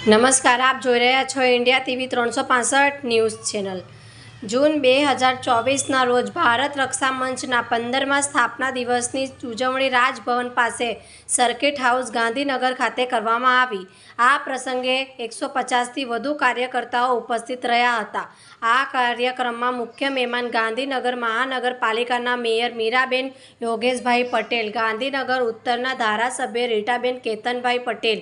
નમસ્કાર, આપ જોઈ રહ્યા છો ઇન્ડિયા ટીવી 365 ન્યૂઝ ચેનલ। જૂન 2024ના રોજ ભારત રક્ષા મંચના 15મા સ્થાપના દિવસની ઉજવણી રાજભવન પાસે સર્કિટ હાઉસ ગાંધીનગર ખાતે કરવામાં આવી। આ પ્રસંગે 150થી વધુ કાર્યકર્તાઓ ઉપસ્થિત રહ્યા હતા। આ કાર્યક્રમમાં મુખ્ય મહેમાન ગાંધીનગર મહાનગરપાલિકાના મેયર મીરાબેન યોગેશભાઈ પટેલ, ગાંધીનગર ઉત્તરના ધારાસભ્ય રીટાબેન કેતનભાઈ પટેલ,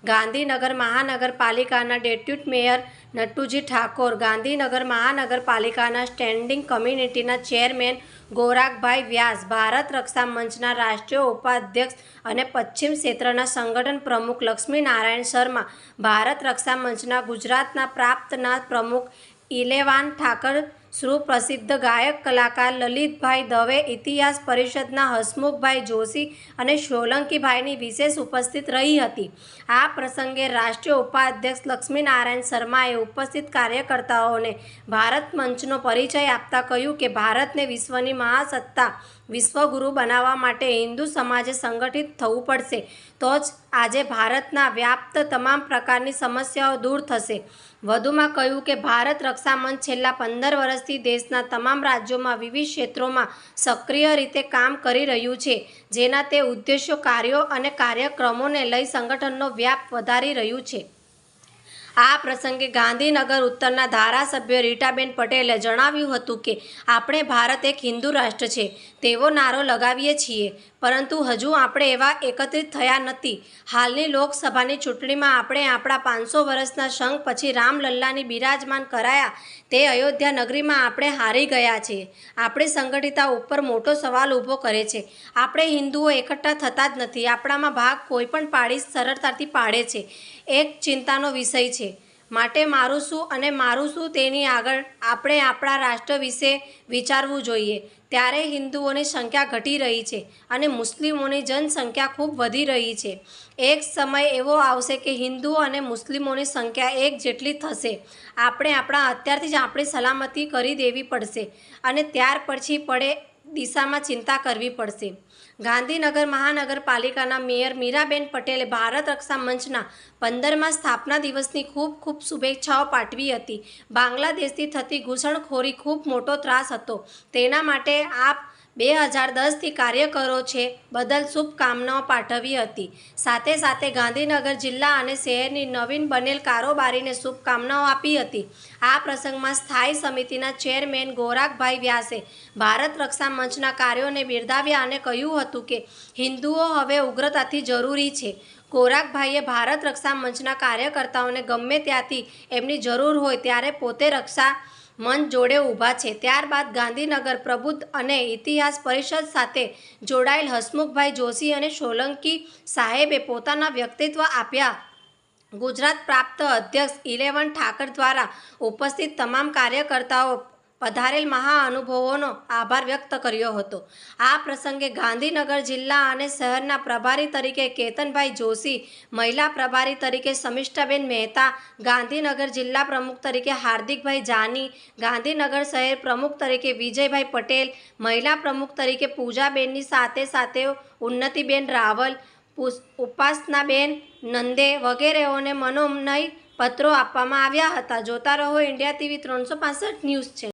ગાંધીનગર મહાનગરપાલિકાના ડેપ્યુટી મેયર નટુજી ઠાકોર, ગાંધીનગર મહાનગરપાલિકાના સ્ટેન્ડિંગ કમિટીના ચેરમેન ગોરાખભાઈ વ્યાસ, ભારત રક્ષા મંચના રાષ્ટ્રીય ઉપાધ્યક્ષ અને પશ્ચિમ ક્ષેત્રના સંગઠન પ્રમુખ લક્ષ્મીનારાયણ શર્મા, ભારત રક્ષા મંચના ગુજરાતના પ્રાંતના પ્રમુખ ઇલેવાન ઠાકર, સુપ્રસિદ્ધ ગાયક કલાકાર લલિતભાઈ દવે, ઇતિહાસ પરિષદના હસમુખભાઈ જોશી અને સોલંકીભાઈની વિશેષ ઉપસ્થિત રહી હતી। આ પ્રસંગે રાષ્ટ્રીય ઉપાધ્યક્ષ લક્ષ્મીનારાયણ શર્માએ ઉપસ્થિત કાર્યકર્તાઓને ભારત મંચનો પરિચય આપતા કહ્યું કે ભારતને વિશ્વની મહાસત્તા, વિશ્વગુરુ બનાવવા માટે હિન્દુ સમાજે સંગઠિત થવું પડશે, તો જ આજે ભારતના વ્યાપ્ત તમામ પ્રકારની સમસ્યાઓ દૂર થશે। વધુમાં કહ્યું કે ભારત રક્ષા મંચ છેલ્લા 15 વર્ષથી દેશના તમામ રાજ્યોમાં વિવિધ ક્ષેત્રોમાં સક્રિય રીતે કામ કરી રહ્યું છે, જેના તે ઉદ્દેશ્યો, કાર્યો અને કાર્યક્રમોને લઈ સંગઠનનો વ્યાપ વધારી રહ્યું છે। આ પ્રસંગે ગાંધીનગર ઉત્તરના ધારાસભ્ય રીટાબેન પટેલે જણાવ્યું હતું કે આપણે ભારત એક હિન્દુ રાષ્ટ્ર છે તેવો નારો લગાવીએ છીએ, પરંતુ હજુ આપણે એવા એકત્રિત થયા નથી। હાલની લોકસભાની ચૂંટણીમાં આપણે આપણા 500 વર્ષના સંઘ પછી રામલલ્લાની બિરાજમાન કરાયા તે અયોધ્યા નગરીમાં આપણે હારી ગયા છીએ। આપણી સંગઠિતતા ઉપર મોટો સવાલ ઊભો કરે છે। આપણે હિન્દુઓ એકઠા થતા જ નથી। આપણામાં ભાગ કોઈ પણ પાડી સરળતાથી પાડે છે। એક ચિંતાનો વિષય છે। માટે મારું શું અને મારું શું તેની આગળ આપણે આપણા રાષ્ટ્ર વિશે વિચારવું જોઈએ। ત્યારે હિન્દુઓની સંખ્યા ઘટી રહી છે અને મુસ્લિમોની જનસંખ્યા ખૂબ વધી રહી છે। એક સમય એવો આવશે કે હિન્દુઓ અને મુસ્લિમોની સંખ્યા એક જેટલી થશે। આપણે અત્યારથી જ આપણી સલામતી કરી દેવી પડશે અને ત્યાર પછી પડે દિશામાં ચિંતા કરવી પડશે। ગાંધીનગર મહાનગરપાલિકાના મેયર મીરાબેન પટેલે ભારત રક્ષા મંચના 15મા સ્થાપના દિવસની ખૂબ શુભેચ્છાઓ પાઠવી હતી। બાંગ્લાદેશથી થતી ઘૂસણખોરી ખૂબ મોટો ત્રાસ હતો, તેના માટે આપ 2010થી કાર્ય કરો છે બદલ શુભકામનાઓ પાઠવી હતી। સાથે સાથે ગાંધીનગર જિલ્લા અને શહેરની નવીન બનેલ કારોબારીને શુભકામનાઓ આપી હતી। આ પ્રસંગમાં સ્થાયી સમિતિના ચેરમેન ગોરાખભાઈ વ્યાસે ભારત રક્ષા મંચના કાર્યોને બિરદાવ્યા અને કહ્યું હતું કે હિન્દુઓ હવે ઉગ્રતાથી જરૂરી છે। ગોરાખભાઈએ ભારત રક્ષા મંચના કાર્યકર્તાઓને ગમે ત્યાંથી એમની જરૂર હોય ત્યારે પોતે રક્ષા મંચ જોડે ઊભા છે। ત્યારબાદ ગાંધીનગર પ્રબુદ્ધ અને ઇતિહાસ પરિષદ સાથે જોડાયેલ હસમુખભાઈ જોશી અને સોલંકી સાહેબે પોતાના વ્યક્તિત્વ આપ્યા। ગુજરાત પ્રાંત અધ્યક્ષ ઇલેવાન ઠાકર દ્વારા ઉપસ્થિત તમામ કાર્યકર્તાઓ પધારેલ મહાનુભાવોનો આભાર વ્યક્ત કર્યો હતો। આ પ્રસંગે ગાંધીનગર જિલ્લા અને શહેરના પ્રભારી તરીકે કેતનભાઈ જોશી, મહિલા પ્રભારી તરીકે શમિષ્ઠાબેન મહેતા, ગાંધીનગર જિલ્લા પ્રમુખ તરીકે હાર્દિકભાઈ જાની, ગાંધીનગર શહેર પ્રમુખ તરીકે વિજયભાઈ પટેલ, મહિલા પ્રમુખ તરીકે પૂજાબેનની સાથે ઉન્નતિબેન રાવલ, ઉપાસનાબેન નંદે વગેરેઓને મનોનયન પત્રો આપવામાં આવ્યા હતા। જોતા રહો ઇન્ડિયા ટીવી 365 ન્યૂઝ ચેનલ।